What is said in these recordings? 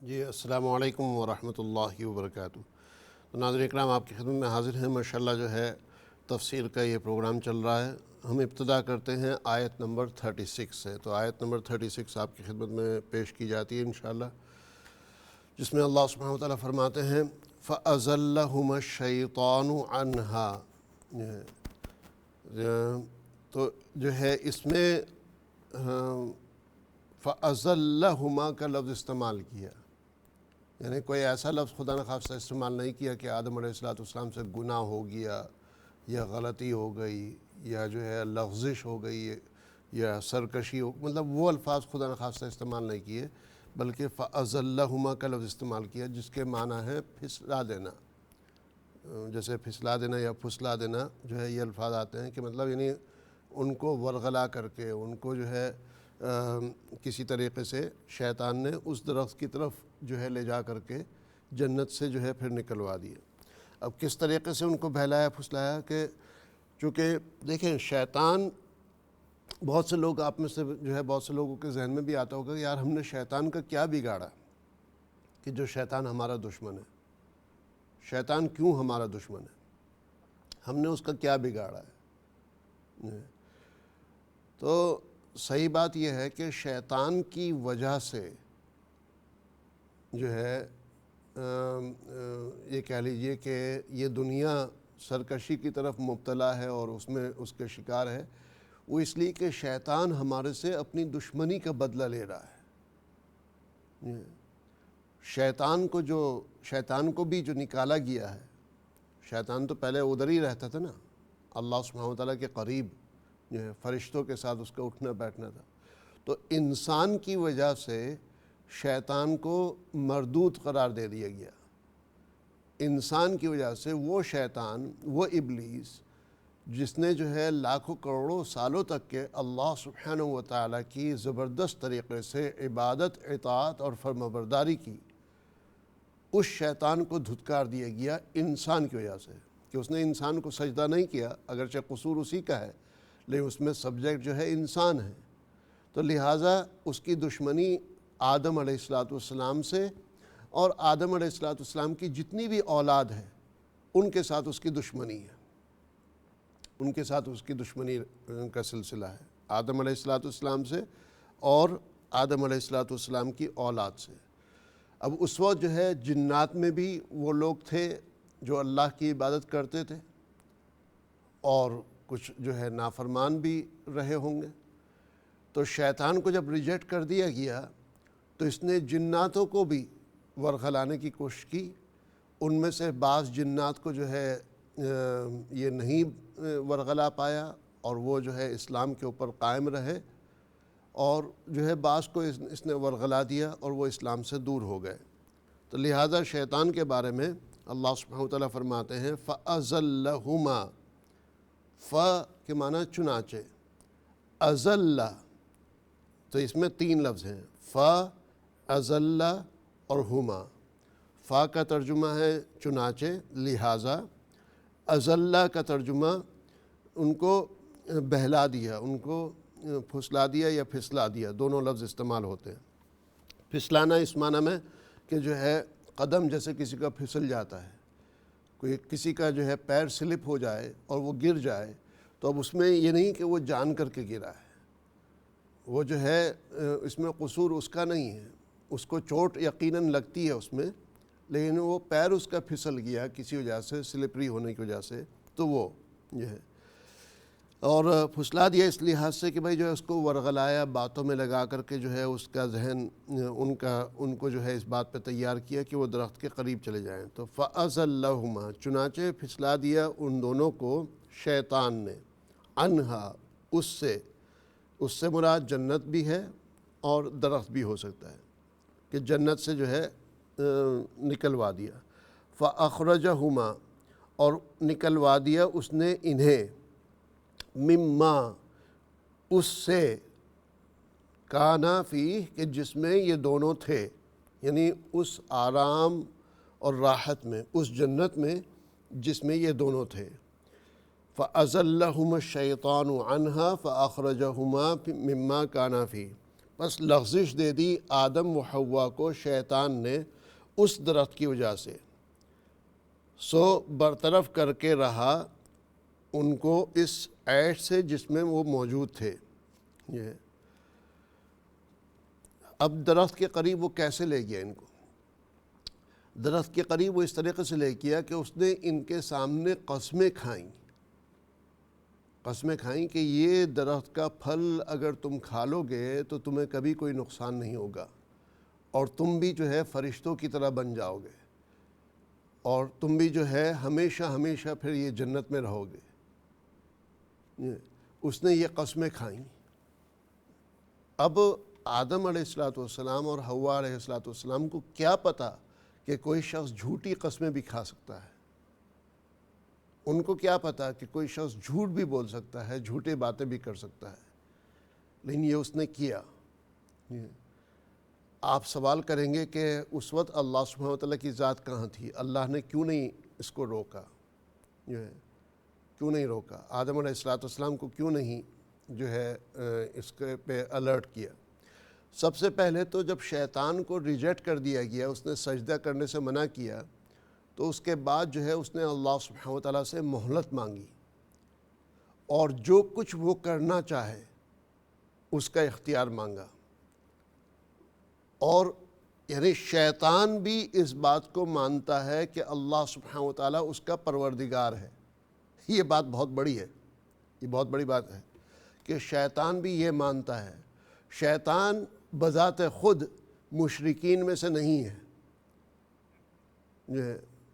جی السلام علیکم ورحمۃ اللہ وبرکاتہ۔ تو ناظرین اکرام، آپ کی خدمت میں حاضر ہیں۔ ماشاءاللہ جو ہے تفسیر کا یہ پروگرام چل رہا ہے۔ ہم ابتدا کرتے ہیں آیت نمبر 36 سے۔ تو آیت نمبر 36 آپ کی خدمت میں پیش کی جاتی ہے انشاءاللہ، جس میں اللہ سبحانہ وتعالیٰ فرماتے ہیں فَأَزَلَّهُمَا الشَّيْطَانُ عَنْهَا۔ تو جو ہے اس میں فَأَزَلَّهُمَا کا لفظ استعمال کیا، یعنی کوئی ایسا لفظ خدا نخواستہ استعمال نہیں کیا کہ آدم علیہ السلام سے گناہ ہو گیا یا غلطی ہو گئی یا جو ہے لغزش ہو گئی یا سرکشی ہو، مطلب وہ الفاظ خدا نخواستہ استعمال نہیں کیے، بلکہ فَأَزَلَّهُمَا کا لفظ استعمال کیا، جس کے معنی ہے پھسلا دینا۔ جیسے پھسلا دینا یا پھسلا دینا جو ہے یہ الفاظ آتے ہیں کہ مطلب یعنی ان کو ورغلا کر کے، ان کو جو ہے کسی طریقے سے شیطان نے اس درخت کی طرف جو ہے لے جا کر کے جنت سے جو ہے پھر نکلوا دیا۔ اب کس طریقے سے ان کو بہلایا پھسلایا کہ چونکہ دیکھیں شیطان، بہت سے لوگ آپ میں سے جو ہے بہت سے لوگوں کے ذہن میں بھی آتا ہوگا کہ یار ہم نے شیطان کا کیا بگاڑا کہ جو شیطان ہمارا دشمن ہے، شیطان کیوں ہمارا دشمن ہے، ہم نے اس کا کیا بگاڑا ہے۔ تو صحیح بات یہ ہے کہ شیطان کی وجہ سے جو ہے یہ کہہ لیجئے کہ یہ دنیا سرکشی کی طرف مبتلا ہے اور اس میں اس کے شکار ہے، وہ اس لیے کہ شیطان ہمارے سے اپنی دشمنی کا بدلہ لے رہا ہے۔ شیطان کو بھی جو نکالا گیا ہے، شیطان تو پہلے ادھر ہی رہتا تھا نا، اللہ سبحانہ وتعالیٰ کے قریب جو ہے فرشتوں کے ساتھ اس کا اٹھنا بیٹھنا تھا۔ تو انسان کی وجہ سے شیطان کو مردود قرار دے دیا گیا۔ انسان کی وجہ سے وہ شیطان، وہ ابلیس جس نے جو ہے لاکھوں کروڑوں سالوں تک کے اللہ سبحانہ وتعالیٰ کی زبردست طریقے سے عبادت، اطاعت اور فرمانبرداری کی، اس شیطان کو دھتکار دیا گیا انسان کی وجہ سے کہ اس نے انسان کو سجدہ نہیں کیا، اگرچہ قصور اسی کا ہے لیکن اس میں سبجیکٹ جو ہے انسان ہے۔ تو لہٰذا اس کی دشمنی آدم علیہ السلام سے اور آدم علیہ السلام کی جتنی بھی اولاد ہے ان کے ساتھ اس کی دشمنی ہے، ان کے ساتھ اس کی دشمنی کا سلسلہ ہے، آدم علیہ السلام سے اور آدم علیہ السلام کی اولاد سے۔ اب اس وقت جو ہے جنات میں بھی وہ لوگ تھے جو اللہ کی عبادت کرتے تھے اور کچھ جو ہے نافرمان بھی رہے ہوں گے۔ تو شیطان کو جب ریجیکٹ کر دیا گیا تو اس نے جناتوں کو بھی ورغلانے کی کوشش کی۔ ان میں سے بعض جنات کو جو ہے یہ نہیں ورغلا پایا اور وہ جو ہے اسلام کے اوپر قائم رہے، اور جو ہے بعض کو اس نے ورغلا دیا اور وہ اسلام سے دور ہو گئے۔ تو لہٰذا شیطان کے بارے میں اللہ سبحانہ وتعالیٰ فرماتے ہیں فَأَزَلَّهُمَا، کے معنی چنانچہ، ازل، تو اس میں تین لفظ ہیں، ازل اور ہما۔ فا کا ترجمہ ہے چنانچہ، لہٰذا، ازل کا ترجمہ ان کو بہلا دیا، ان کو پھسلا دیا یا پھسلا دیا، دونوں لفظ استعمال ہوتے ہیں۔ پھسلانا اس معنی میں کہ جو ہے قدم جیسے کسی کا پھسل جاتا ہے، کوئی کسی کا جو ہے پیر سلپ ہو جائے اور وہ گر جائے تو اب اس میں یہ نہیں کہ وہ جان کر کے گرا ہے، وہ جو ہے اس میں قصور اس کا نہیں ہے، اس کو چوٹ یقیناً لگتی ہے اس میں، لیکن وہ پیر اس کا پھسل گیا کسی وجہ سے، سلپری ہونے کی وجہ سے، تو وہ جو ہے اور پھسلا دیا اس لحاظ سے کہ بھائی جو ہے اس کو ورغلایا، باتوں میں لگا کر کے جو ہے اس کا ذہن ان کو جو ہے اس بات پہ تیار کیا کہ وہ درخت کے قریب چلے جائیں۔ تو فَأَزَلَّهُمَا، چنانچہ پھسلا دیا ان دونوں کو شیطان نے، عنہا، اس سے مراد جنت بھی ہے اور درخت بھی ہو سکتا ہے کہ جنت سے جو ہے نکلوا دیا۔ فَأَخْرَجَهُمَا، اور نکلوا دیا اس نے انہیں، مما، اس سے، کانا فیہ، کہ جس میں یہ دونوں تھے، یعنی اس آرام اور راحت میں، اس جنت میں جس میں یہ دونوں تھے۔ فَأَزَلَّهُمَا الشَّيْطَانُ عَنْهَا فَأَخْرَجَهُمَا مِمَّا كَانَا فِيهِ، بس لغزش دے دی آدم و حوا کو شیطان نے اس درخت کی وجہ سے، سو برطرف کر کے رہا ان کو اس عیش سے جس میں وہ موجود تھے۔ یہ اب درخت کے قریب وہ کیسے لے گیا ان کو؟ درخت کے قریب وہ اس طریقے سے لے گیا کہ اس نے ان کے سامنے قسمیں کھائیں کہ یہ درخت کا پھل اگر تم کھا لو گے تو تمہیں کبھی کوئی نقصان نہیں ہوگا، اور تم بھی جو ہے فرشتوں کی طرح بن جاؤ گے، اور تم بھی جو ہے ہمیشہ ہمیشہ پھر یہ جنت میں رہو گے۔ اس نے یہ قسمیں کھائیں۔ اب آدم علیہ السلام اور حوا علیہ السلام کو کیا پتہ کہ کوئی شخص جھوٹی قسمیں بھی کھا سکتا ہے؟ ان کو کیا پتہ کہ کوئی شخص جھوٹ بھی بول سکتا ہے، جھوٹے باتیں بھی کر سکتا ہے، لیکن یہ اس نے کیا۔ آپ سوال کریں گے کہ اس وقت اللہ سبحانہ وتعالیٰ کی ذات کہاں تھی؟ اللہ نے کیوں نہیں اس کو روکا؟ کیوں نہیں روکا؟ آدم علیہ السلام کو کیوں نہیں جو ہے اس کے پہ الرٹ کیا؟ سب سے پہلے تو جب شیطان کو ریجیکٹ کر دیا گیا، اس نے سجدہ کرنے سے منع کیا، تو اس کے بعد جو ہے اس نے اللہ سبحانہ وتعالیٰ سے مہلت مانگی، اور جو کچھ وہ کرنا چاہے اس کا اختیار مانگا۔ اور یعنی شیطان بھی اس بات کو مانتا ہے کہ اللہ سبحانہ وتعالیٰ اس کا پروردگار ہے۔ یہ بات بہت بڑی ہے، یہ بہت بڑی بات ہے کہ شیطان بھی یہ مانتا ہے۔ شیطان بذات خود مشرکین میں سے نہیں ہے،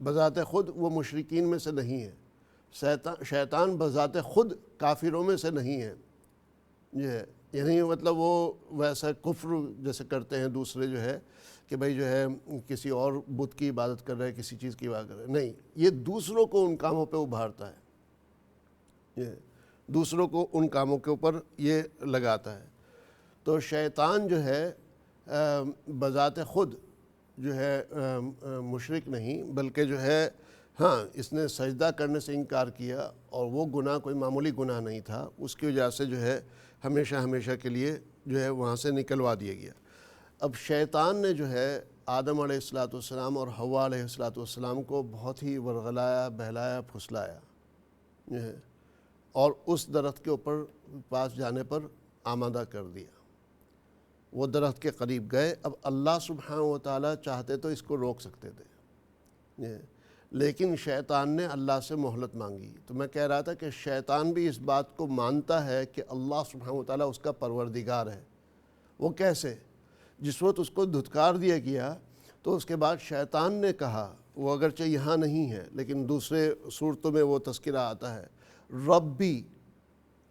بذات خود وہ مشرکین میں سے نہیں ہے، شیطان بذات خود کافروں میں سے نہیں ہے۔ یعنی مطلب وہ ویسا کفر جیسے کرتے ہیں دوسرے جو ہے کہ بھئی جو ہے کسی اور بت کی عبادت کر رہے، کسی چیز کی عبادت کر رہے، نہیں، یہ دوسروں کو ان کاموں پہ ابھارتا ہے، یہ دوسروں کو ان کاموں کے اوپر یہ لگاتا ہے۔ تو شیطان جو ہے بذات خود جو ہے مشرک نہیں، بلکہ جو ہے ہاں اس نے سجدہ کرنے سے انکار کیا، اور وہ گناہ کوئی معمولی گناہ نہیں تھا، اس کی وجہ سے جو ہے ہمیشہ ہمیشہ کے لیے جو ہے وہاں سے نکلوا دیا گیا۔ اب شیطان نے جو ہے آدم علیہ السلام اور حوا علیہ السلام کو بہت ہی ورغلایا، بہلایا، پھسلایا، اور اس درخت کے اوپر پاس جانے پر آمادہ کر دیا۔ وہ درخت کے قریب گئے۔ اب اللہ سبحانہ وتعالیٰ چاہتے تو اس کو روک سکتے تھے، لیکن شیطان نے اللہ سے مہلت مانگی۔ تو میں کہہ رہا تھا کہ شیطان بھی اس بات کو مانتا ہے کہ اللہ سبحانہ وتعالیٰ اس کا پروردگار ہے۔ وہ کیسے؟ جس وقت اس کو دھتکار دیا گیا تو اس کے بعد شیطان نے کہا، وہ اگرچہ یہاں نہیں ہے لیکن دوسرے صورتوں میں وہ تذکرہ آتا ہے، ربی،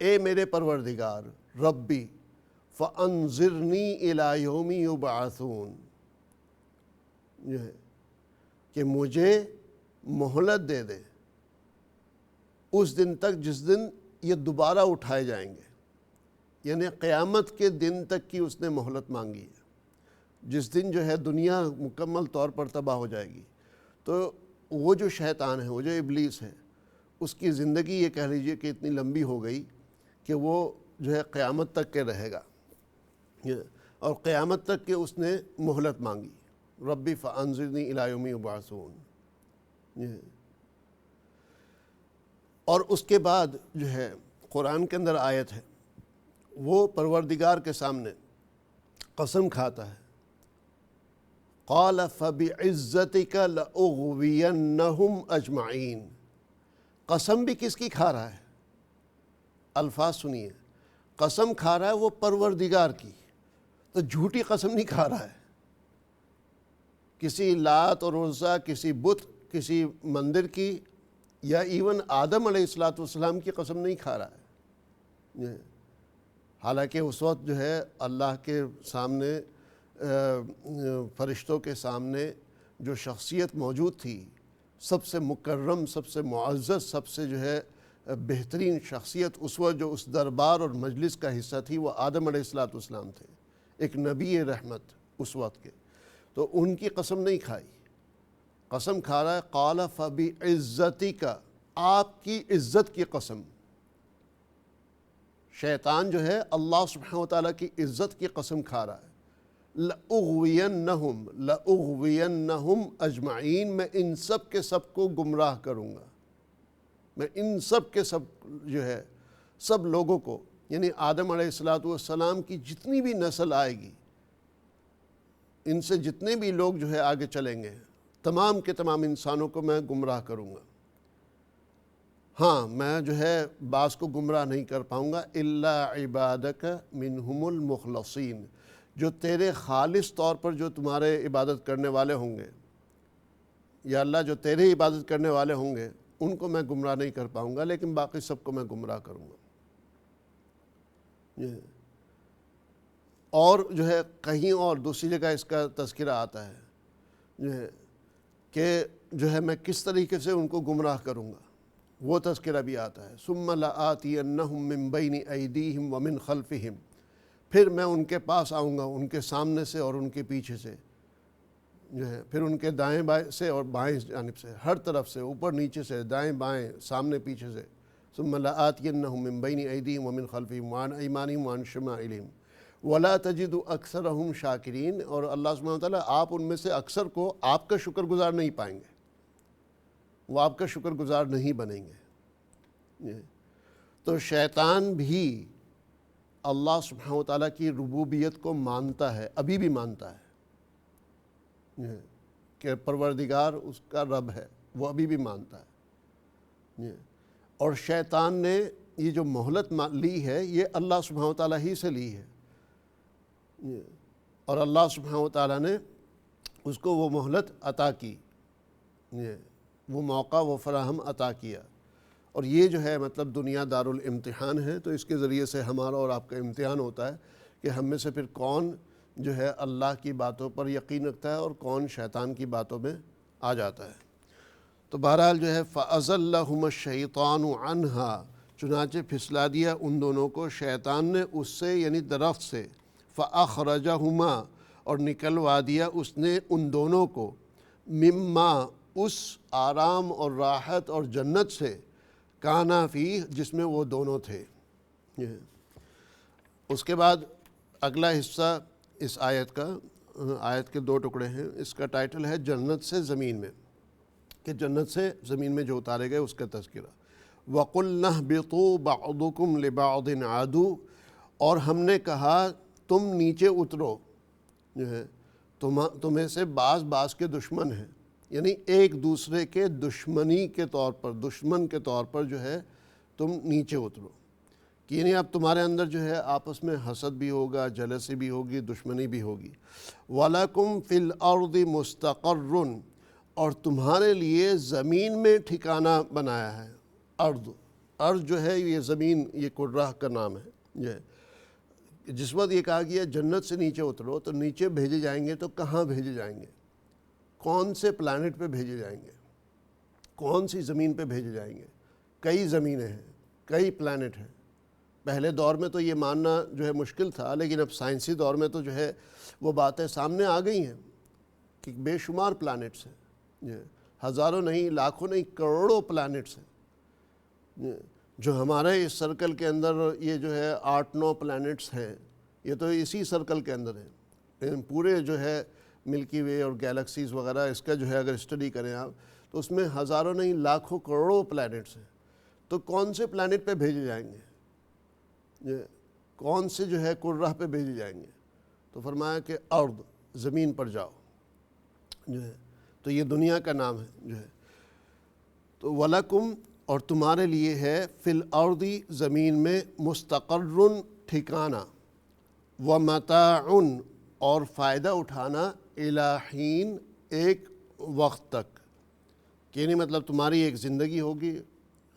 اے میرے پروردگار، ربی فَأَنظِرْنِي إِلَىٰ يَوْمِ يُبْعَثُونَ، کہ مجھے مہلت دے دے اس دن تک جس دن یہ دوبارہ اٹھائے جائیں گے، یعنی قیامت کے دن تک کی اس نے مہلت مانگی ہے، جس دن جو ہے دنیا مکمل طور پر تباہ ہو جائے گی۔ تو وہ جو شیطان ہے، وہ جو ابلیس ہے، اس کی زندگی یہ کہہ لیجئے کہ اتنی لمبی ہو گئی کہ وہ جو ہے قیامت تک کے رہے گا، اور قیامت تک کے اس نے مہلت مانگی، ربی فانظرنی الی یوم یبعثون۔ اور اس کے بعد جو ہے قرآن کے اندر آیت ہے، وہ پروردگار کے سامنے قسم کھاتا ہے، قال فبعزتک لأغوینہم اجمعین۔ قسم بھی کس کی کھا رہا ہے؟ الفاظ سنیے، قسم کھا رہا ہے وہ پروردگار کی، تو جھوٹی قسم نہیں کھا رہا ہے، کسی لات اور عزیٰ، کسی بت، کسی مندر کی، یا ایون آدم علیہ السلام کی قسم نہیں کھا رہا ہے۔ حالانکہ اس وقت جو ہے اللہ کے سامنے، فرشتوں کے سامنے جو شخصیت موجود تھی، سب سے مکرم، سب سے معزز، سب سے جو ہے بہترین شخصیت اس وقت جو اس دربار اور مجلس کا حصہ تھی، وہ آدم علیہ السلام تھے، ایک نبی رحمت اس وقت کے، تو ان کی قسم نہیں کھائی، قسم کھا رہا ہے قال فبعزتک، آپ کی عزت کی قسم، شیطان جو ہے اللہ سبحانہ و تعالیٰ کی عزت کی قسم کھا رہا ہے، لَأُغْوِيَنَّهُمْ أَجْمَعِينَ، میں ان سب کے سب کو گمراہ کروں گا، میں ان سب کے سب جو ہے سب لوگوں کو، یعنی آدم علیہ السلام کی جتنی بھی نسل آئے گی، ان سے جتنے بھی لوگ جو ہے آگے چلیں گے، تمام کے تمام انسانوں کو میں گمراہ کروں گا۔ ہاں میں جو ہے بعض کو گمراہ نہیں کر پاؤں گا، الا عبادک منہم المخلصین، جو تیرے خالص طور پر جو تمہارے عبادت کرنے والے ہوں گے، یا اللہ جو تیرے عبادت کرنے والے ہوں گے ان کو میں گمراہ نہیں کر پاؤں گا، لیکن باقی سب کو میں گمراہ کروں گا۔ اور جو ہے کہیں اور دوسری جگہ اس کا تذکرہ آتا ہے جو ہے کہ جو ہے میں کس طریقے سے ان کو گمراہ کروں گا، وہ تذکرہ بھی آتا ہے، ثم لآتینہم من بین ایدیہم ومن خلفہم، پھر میں ان کے پاس آؤں گا، ان کے سامنے سے اور ان کے پیچھے سے، جو ہے پھر ان کے دائیں بائیں سے اور بائیں جانب سے، ہر طرف سے، اوپر نیچے سے، دائیں بائیں، سامنے پیچھے سے، ثم لآتینہم من بین ایدیہم ومن خلفہم وعن ایمانہم وعن شمائلہم ولا تجد اکثرہم شاکرین، اور اللہ سبحانہ وتعالیٰ آپ ان میں سے اکثر کو آپ کا شکر گزار نہیں پائیں گے، وہ آپ کا شکر گزار نہیں بنیں گے۔ تو شیطان بھی اللہ سبحانہ وتعالیٰ کی ربوبیت کو مانتا ہے، ابھی بھی مانتا ہے کہ پروردگار اس کا رب ہے، وہ ابھی بھی مانتا ہے۔ اور شیطان نے یہ جو مہلت لی ہے یہ اللہ سبحانہ وتعالیٰ ہی سے لی ہے، اور اللہ سبحانہ وتعالیٰ نے اس کو وہ مہلت عطا کی، وہ موقع وہ فراہم عطا کیا، اور یہ جو ہے مطلب دنیا دارالامتحان ہے، تو اس کے ذریعے سے ہمارا اور آپ کا امتحان ہوتا ہے کہ ہم میں سے پھر کون جو ہے اللہ کی باتوں پر یقین رکھتا ہے اور کون شیطان کی باتوں میں آ جاتا ہے۔ تو بہرحال جو ہے فَأَزَلَّهُمَ الشَّيْطَانُ عَنْهَا، چنانچہ پھسلا دیا ان دونوں کو شیطان نے اس سے، یعنی درخت سے، فَأَخْرَجَهُمَا، اور نکلوا دیا اس نے ان دونوں کو، مما، اس آرام اور راحت اور جنت سے، کانا فی، جس میں وہ دونوں تھے۔ اس کے بعد اگلا حصہ اس آیت کا، آیت کے دو ٹکڑے ہیں، اس کا ٹائٹل ہے جنت سے زمین میں، کہ جنت سے زمین میں جو اتارے گئے اس کا تذکرہ۔ وَقُلْنَا اهْبِطُوا بَعْضُكُمْ لِبَعْضٍ عَدُوٌّ، اور ہم نے کہا تم نیچے اترو، جو ہے تمہیں سے بعض کے دشمن ہیں، یعنی ایک دوسرے کے دشمنی کے طور پر، دشمن کے طور پر جو ہے تم نیچے اترو، کہ یعنی اب تمہارے اندر جو ہے آپس میں حسد بھی ہوگا، جلسی بھی ہوگی، دشمنی بھی ہوگی۔ وَلَكُمْ فِي الْأَرْضِ مُسْتَقَرٌّ، اور تمہارے لیے زمین میں ٹھکانہ بنایا ہے۔ ارض جو ہے یہ زمین، یہ کرہ کا نام ہے۔ یہ جس وقت یہ کہا گیا جنت سے نیچے اترو، تو نیچے بھیجے جائیں گے، تو کہاں بھیجے جائیں گے؟ کون سے پلانٹ پہ بھیجے جائیں گے؟ کون سی زمین پہ بھیجے جائیں گے؟ کئی زمینیں ہیں، کئی پلانٹ ہیں۔ پہلے دور میں تو یہ ماننا جو ہے مشکل تھا، لیکن اب سائنسی دور میں تو جو ہے وہ باتیں سامنے آ گئی ہیں کہ بے شمار پلانٹس ہیں، ہزاروں نہیں، لاکھوں نہیں، کروڑوں پلانٹس ہیں، جو ہمارے اس سرکل کے اندر یہ جو ہے 8-9 پلانٹس ہیں، یہ تو اسی سرکل کے اندر ہیں، لیکن پورے جو ہے ملکی وے اور گیلیکسیز وغیرہ، اس کا جو ہے اگر اسٹڈی کریں آپ تو اس میں ہزاروں نہیں، لاکھوں کروڑوں پلانٹس ہیں۔ تو کون سے پلانٹ پہ بھیجے جائیں گے؟ کون سے جو ہے کرہ پہ بھیجے جائیں گے؟ تو فرمایا کہ ارض، زمین پر جاؤ، جو ہے تو یہ دنیا کا نام ہے جو ہے۔ تو وَلَكُمْ، اور تمہارے لیے ہے، فِي الْأَرْضِ، زمین میں، مُسْتَقَرٌّ، ٹھکانہ، وَمَتَاعٌ، اور فائدہ اٹھانا، إِلَى حِين، ایک وقت تک، یعنی مطلب تمہاری ایک زندگی ہوگی،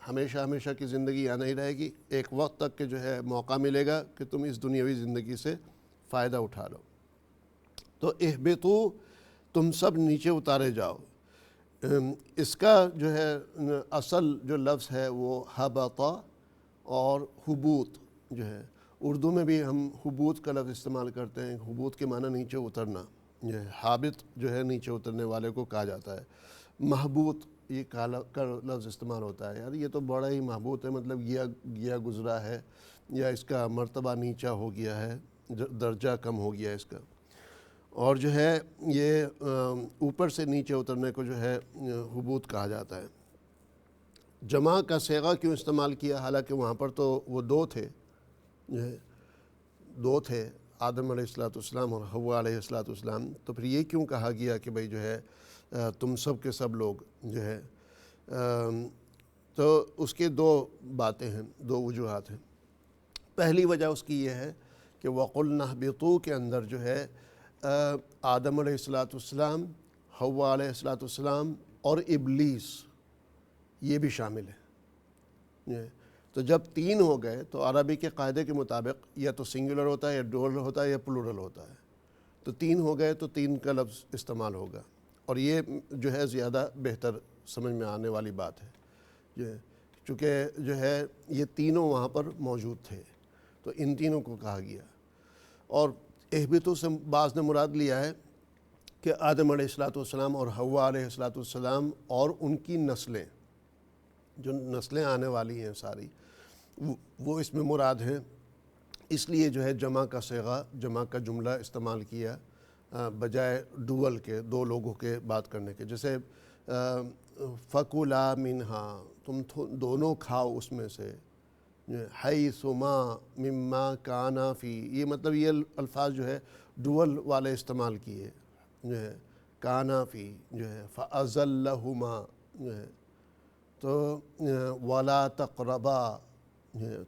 ہمیشہ کی زندگی یہاں نہیں رہے گی، ایک وقت تک کہ جو ہے موقع ملے گا کہ تم اس دنیاوی زندگی سے فائدہ اٹھا لو۔ تو اہبطوا، تم سب نیچے اتارے جاؤ۔ اس کا جو ہے اصل جو لفظ ہے وہ ہبطا اور حبوط جو ہے، اردو میں بھی ہم حبوط کا لفظ استعمال کرتے ہیں، حبوط کے معنی نیچے اترنا، یہ حابط جو ہے نیچے اترنے والے کو کہا جاتا ہے۔ محبوط یہ کالا کا لفظ استعمال ہوتا ہے، یار یہ تو بڑا ہی محبوط ہے، مطلب گیا گزرا ہے، یا اس کا مرتبہ نیچا ہو گیا ہے، درجہ کم ہو گیا ہے اس کا. اور جو ہے یہ اوپر سے نیچے اترنے کو جو ہے حبوط کہا جاتا ہے. جمع کا صیغہ کیوں استعمال کیا؟ حالانکہ وہاں پر تو وہ دو تھے، آدم علیہ السلام اور حوا علیہ السلام. تو پھر یہ کیوں کہا گیا کہ بھئی جو ہے تم سب کے سب لوگ جو ہے؟ تو اس کے دو باتیں ہیں، دو وجوہات ہیں. پہلی وجہ اس کی یہ ہے کہ وَقُلْنَا اهْبِطُوا کے اندر جو ہے آدم علیہ السلام، حوا علیہ السلام اور ابلیس یہ بھی شامل ہے. تو جب تین ہو گئے تو عربی کے قاعدے کے مطابق یا تو سنگولر ہوتا ہے، یا ڈوئل ہوتا ہے، یا پلورل ہوتا ہے. تو تین ہو گئے تو تین کا لفظ استعمال ہوگا، اور یہ جو ہے زیادہ بہتر سمجھ میں آنے والی بات ہے. چونکہ جو ہے یہ تینوں وہاں پر موجود تھے تو ان تینوں کو کہا گیا. اور اہبتوں سے بعض نے مراد لیا ہے کہ آدم علیہ السلام اور حوا علیہ السلام اور ان کی نسلیں، جو نسلیں آنے والی ہیں ساری، وہ اس میں مراد ہیں. اس لیے جو ہے جمع کا صیغہ، جمع کا جملہ استعمال کیا بجائے ڈوول کے، دو لوگوں کے بات کرنے کے. جیسے فَكُلَا مِنْهَا، تم دونوں کھاؤ اس میں سے. حَيْثُمَا مِمَّا كَانَ فِي، یہ مطلب یہ الفاظ جو ہے ڈوول والے استعمال کیے جو ہے. کانا فی جو ہے فَأَزَلَّهُمَا جو ہے، تو وَلَا تَقْرَبَا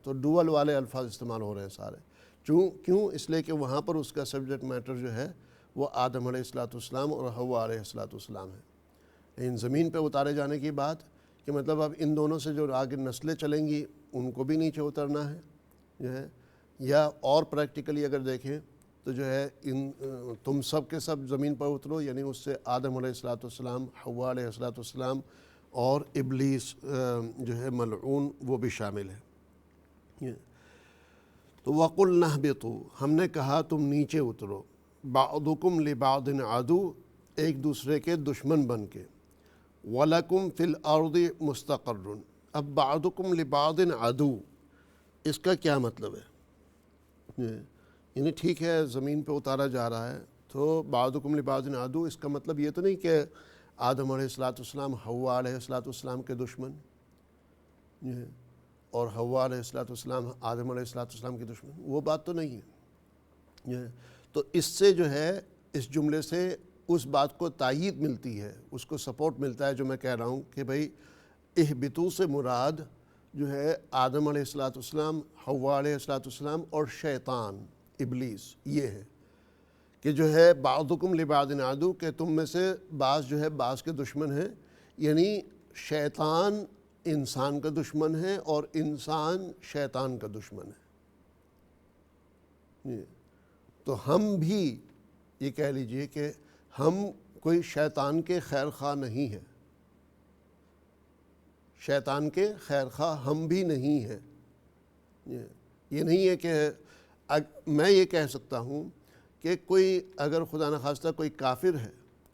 تو ڈوول والے الفاظ استعمال ہو رہے ہیں سارے. کیوں؟ اس لیے کہ وہاں پر اس کا سبجیکٹ میٹر جو ہے وہ آدم علیہ السلام اور حوا علیہ السلام ہے. لیکن زمین پہ اتارے جانے کی بات کہ مطلب اب ان دونوں سے جو آگے نسلیں چلیں گی ان کو بھی نیچے اترنا ہے جو ہے. یا اور پریکٹیکلی اگر دیکھیں تو جو ہے تم سب کے سب زمین پر اترو، یعنی اس سے آدم علیہ السلام، حوا علیہ السلام اور ابلیس جو ہے ملعون وہ بھی شامل ہے. تو وَقُلْنَا اهْبِطُوا، ہم نے کہا تم نیچے اترو. بَعْضُكُمْ لِبَعْضٍ عَدُوٌّ، ایک دوسرے کے دشمن بن کے. وَلَكُمْ فِي الْأَرْضِ مُسْتَقَرٌّ، اب بَعْضُكُمْ لِبَعْضٍ عَدُوٌّ اس کا کیا مطلب ہے؟ یعنی ٹھیک ہے زمین پہ اتارا جا رہا ہے تو بَعْضُكُمْ لِبَعْضٍ عَدُوٌّ، اس کا مطلب یہ تو نہیں کہ آدم علیہ السلام حوا علیہ السلام کے دشمن اور حوا علیہ السلام آدم علیہ السلام کے دشمن، وہ بات تو نہیں ہے. تو اس سے جو ہے اس جملے سے اس بات کو تائید ملتی ہے، اس کو سپورٹ ملتا ہے جو میں کہہ رہا ہوں کہ بھئی اہبتو سے مراد جو ہے آدم علیہ السلام، حوا علیہ السلام اور شیطان ابلیس یہ ہے کہ جو ہے بعضکم لبعض عدو، کہ تم میں سے بعض جو ہے بعض کے دشمن ہیں. یعنی شیطان انسان کا دشمن ہے اور انسان شیطان کا دشمن ہے. تو ہم بھی یہ کہہ لیجئے کہ ہم کوئی شیطان کے خیر خواہ نہیں ہیں، شیطان کے خیر خواہ ہم بھی نہیں ہیں. یہ نہیں ہے کہ میں یہ کہہ سکتا ہوں کہ کوئی اگر خدا نخواستہ کوئی کافر ہے،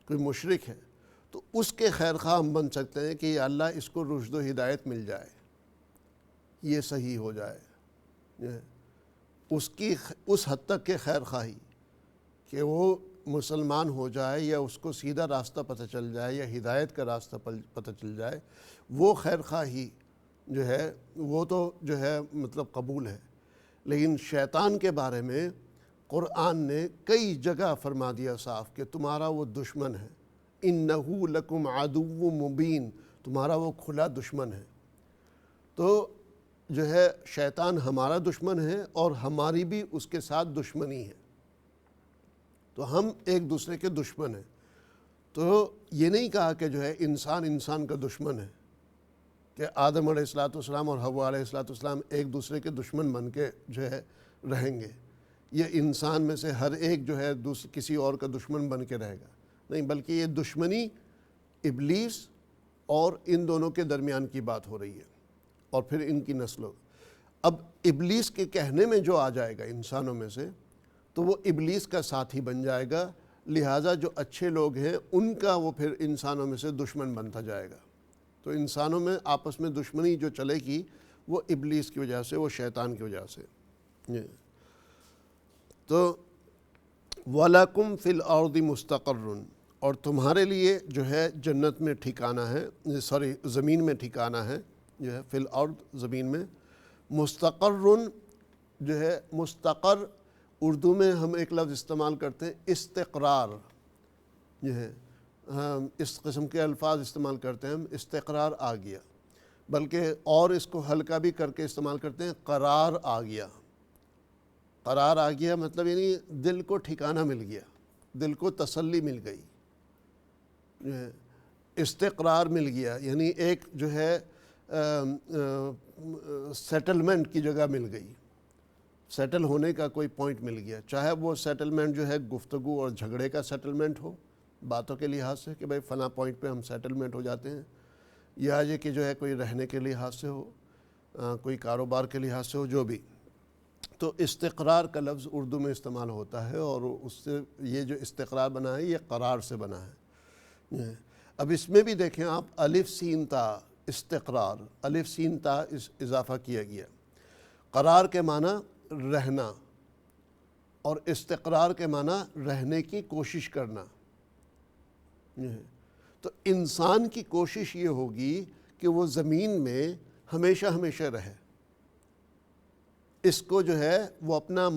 کوئی مشرک ہے، تو اس کے خیر خواہ ہم بن سکتے ہیں کہ یا اللہ اس کو رشد و ہدایت مل جائے، یہ صحیح ہو جائے. اس حد تک کے خیر خواہی کہ وہ مسلمان ہو جائے یا اس کو سیدھا راستہ پتہ چل جائے یا ہدایت کا راستہ پتہ چل جائے، وہ خیر خواہی جو ہے وہ تو جو ہے مطلب قبول ہے. لیکن شیطان کے بارے میں قرآن نے کئی جگہ فرما دیا صاف کہ تمہارا وہ دشمن ہے. اِنَّهُ لَكُمْ عَدُوٌّ مُبِينٌ، تمہارا وہ کھلا دشمن ہے. تو جو ہے شیطان ہمارا دشمن ہے اور ہماری بھی اس کے ساتھ دشمنی ہے، تو ہم ایک دوسرے کے دشمن ہیں. تو یہ نہیں کہا کہ جو ہے انسان کا دشمن ہے، کہ آدم علیہ السلام اور حوا علیہ السلام ایک دوسرے کے دشمن بن کے جو ہے رہیں گے، یہ انسان میں سے ہر ایک جو ہے کسی اور کا دشمن بن کے رہے گا. نہیں، بلکہ یہ دشمنی ابلیس اور ان دونوں کے درمیان کی بات ہو رہی ہے، اور پھر ان کی نسلوں. اب ابلیس کے کہنے میں جو آ جائے گا انسانوں میں سے تو وہ ابلیس کا ساتھی بن جائے گا، لہٰذا جو اچھے لوگ ہیں ان کا وہ پھر انسانوں میں سے دشمن بنتا جائے گا. تو انسانوں میں آپس میں دشمنی جو چلے گی وہ ابلیس کی وجہ سے، وہ شیطان کی وجہ سے۔ تو وَلَكُمْ فِي الْأَرْضِ مُسْتَقَرٌّ، اور تمہارے لیے جو ہے جنت میں ٹھکانہ ہے، زمین میں ٹھکانہ ہے، جو ہے فی الارض زمین میں، مستقر جو ہے، مستقر اردو میں ہم ایک لفظ استعمال کرتے ہیں استقرار، جو ہے اس قسم کے الفاظ استعمال کرتے ہیں ہم، استقرار آ گیا، بلکہ اور اس کو ہلکا بھی کر کے استعمال کرتے ہیں قرار آ گیا۔ قرار آ گیا مطلب یعنی دل کو ٹھکانہ مل گیا، دل کو تسلی مل گئی، استقرار مل گیا، یعنی ایک جو ہے سیٹلمنٹ کی جگہ مل گئی، سیٹل ہونے کا کوئی پوائنٹ مل گیا، چاہے وہ سیٹلمنٹ جو ہے گفتگو اور جھگڑے کا سیٹلمنٹ ہو باتوں کے لحاظ سے کہ بھئی فلاں پوائنٹ پہ ہم سیٹلمنٹ ہو جاتے ہیں، یا یہ کہ جو ہے کوئی رہنے کے لحاظ سے ہو، کوئی کاروبار کے لحاظ سے ہو، جو بھی۔ تو استقرار کا لفظ اردو میں استعمال ہوتا ہے، اور اس سے یہ جو استقرار بنا ہے یہ قرار سے بنا ہے۔ اب اس میں بھی دیکھیں آپ، الف سین تا، استقرار، الف سین تا اضافہ کیا گیا۔ قرار کے معنی رہنا، اور استقرار کے معنی رہنے کی کوشش کرنا۔ تو انسان کی کوشش یہ ہوگی کہ وہ زمین میں ہمیشہ ہمیشہ رہے، اس کو جو ہے وہ اپنا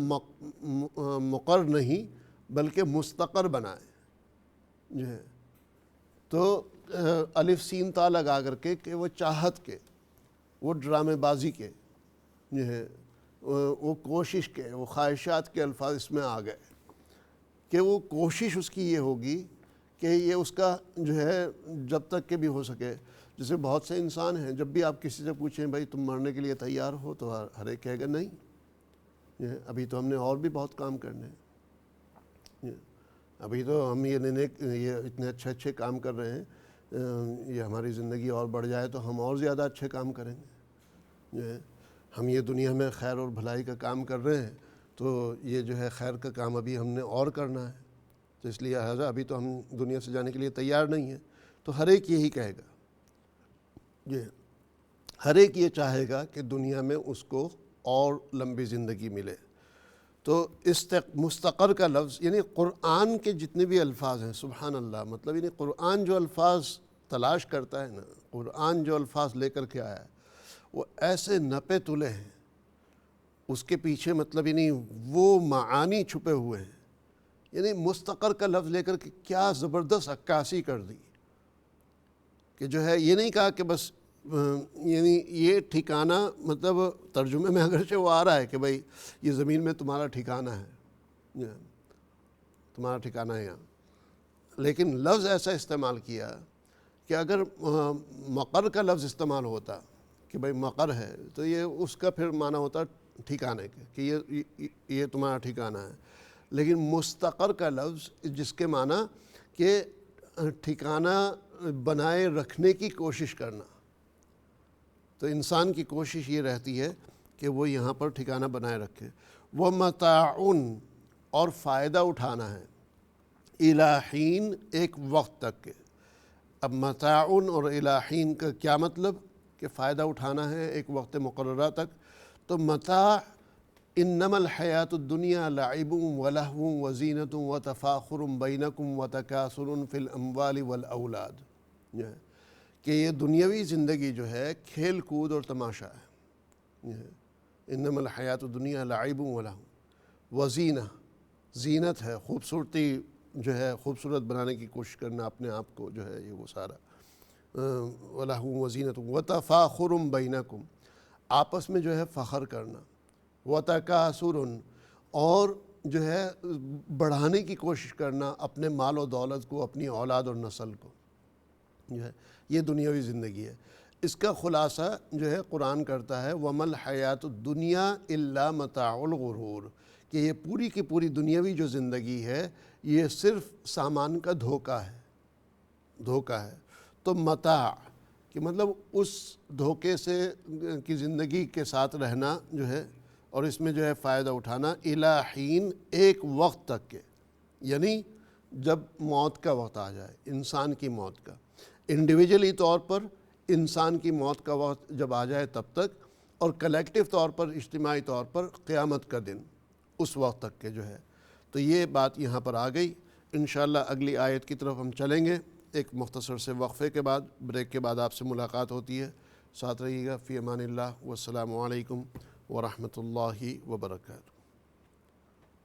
مقر نہیں بلکہ مستقر بنائے، جو ہے تو الف سین تا لگا کر کے کہ وہ چاہت کے، وہ ڈرامے بازی کے، جو ہے وہ کوشش کے، وہ خواہشات کے الفاظ اس میں آ گئے کہ وہ کوشش اس کی یہ ہوگی کہ یہ اس کا جو ہے جب تک کہ بھی ہو سکے، جیسے بہت سے انسان ہیں، جب بھی آپ کسی سے پوچھیں بھائی تم مرنے کے لیے تیار ہو، تو ہر ایک کہے گا نہیں، ابھی تو ہم نے اور بھی بہت کام کرنے ہیں، ابھی تو ہم یہ اتنے اچھے کام کر رہے ہیں، یہ ہماری زندگی اور بڑھ جائے تو ہم اور زیادہ اچھے کام کریں گے، ہم یہ دنیا میں خیر اور بھلائی کا کام کر رہے ہیں، تو یہ جو ہے خیر کا کام ابھی ہم نے اور کرنا ہے، تو اس لیے ابھی تو ہم دنیا سے جانے کے لیے تیار نہیں ہیں۔ تو ہر ایک یہی کہے گا، ہر ایک یہ چاہے گا کہ دنیا میں اس کو اور لمبی زندگی ملے۔ تو مستقر کا لفظ یعنی قرآن کے جتنے بھی الفاظ ہیں، سبحان اللہ، مطلب یعنی قرآن جو الفاظ تلاش کرتا ہے نا، قرآن جو الفاظ لے کر کے آیا ہے وہ ایسے نپے تلے ہیں، اس کے پیچھے مطلب یعنی وہ معانی چھپے ہوئے ہیں، یعنی مستقر کا لفظ لے کر کے کیا زبردست عکاسی کر دی کہ جو ہے یہ نہیں کہا کہ بس یعنی یہ ٹھکانہ، مطلب ترجمے میں اگرچہ وہ آ رہا ہے کہ بھئی یہ زمین میں تمہارا ٹھکانہ ہے، تمہارا ٹھکانہ ہے یہاں، لیکن لفظ ایسا استعمال کیا کہ اگر مقر کا لفظ استعمال ہوتا کہ بھئی مقر ہے، تو یہ اس کا پھر معنی ہوتا ٹھکانے کے کہ یہ تمہارا ٹھکانہ ہے، لیکن مستقر کا لفظ جس کے معنی کہ ٹھکانہ بنائے رکھنے کی کوشش کرنا، تو انسان کی کوشش یہ رہتی ہے کہ وہ یہاں پر ٹھکانہ بنائے رکھے۔ وہ متاعن، اور فائدہ اٹھانا ہے، الہین، ایک وقت تک کے۔ اب متاعن اور الہین کا کیا مطلب کہ فائدہ اٹھانا ہے ایک وقت مقررہ تک، تو متاع انما الحیات الدنیا لعب ولہو وزینۃ وتفاخر بینکم وتکاثر فی الاموال والاولاد، کہ یہ دنیاوی زندگی جو ہے کھیل کود اور تماشا ہے، انما الحیات الدنیا لعب ولہو، وزینہ، زینت ہے، خوبصورتی جو ہے، خوبصورت بنانے کی کوشش کرنا اپنے آپ کو، جو ہے یہ وہ سارا، ولہو وزینۃ وتفاخر بینکم، آپس میں جو ہے فخر کرنا، وتکاثر، اور جو ہے بڑھانے کی کوشش کرنا اپنے مال و دولت کو، اپنی اولاد اور نسل کو، جو ہے یہ دنیاوی زندگی ہے۔ اس کا خلاصہ جو ہے قرآن کرتا ہے وَمَا الْحَيَاةُ الدُّنْيَا إِلَّا مَتَاعُ الْغُرُورِ، کہ یہ پوری کی پوری دنیاوی جو زندگی ہے یہ صرف سامان کا دھوکہ ہے۔ تو متاع کہ مطلب اس دھوکے سے کی زندگی کے ساتھ رہنا جو ہے، اور اس میں جو ہے فائدہ اٹھانا، الی حین، ایک وقت تک کے، یعنی جب موت کا وقت آ جائے، انسان کی موت کا، انڈیویجولی طور پر انسان کی موت کا وقت جب آ جائے تب تک، اور کلیکٹیو طور پر، اجتماعی طور پر قیامت کا دن اس وقت تک کے جو ہے۔ تو یہ بات یہاں پر آ گئی۔ انشاءاللہ اگلی آیت کی طرف ہم چلیں گے ایک مختصر سے وقفے کے بعد، بریک کے بعد آپ سے ملاقات ہوتی ہے۔ ساتھ رہیے گا۔ فی امان اللہ، والسلام علیکم ورحمۃ اللہ وبرکاتہ۔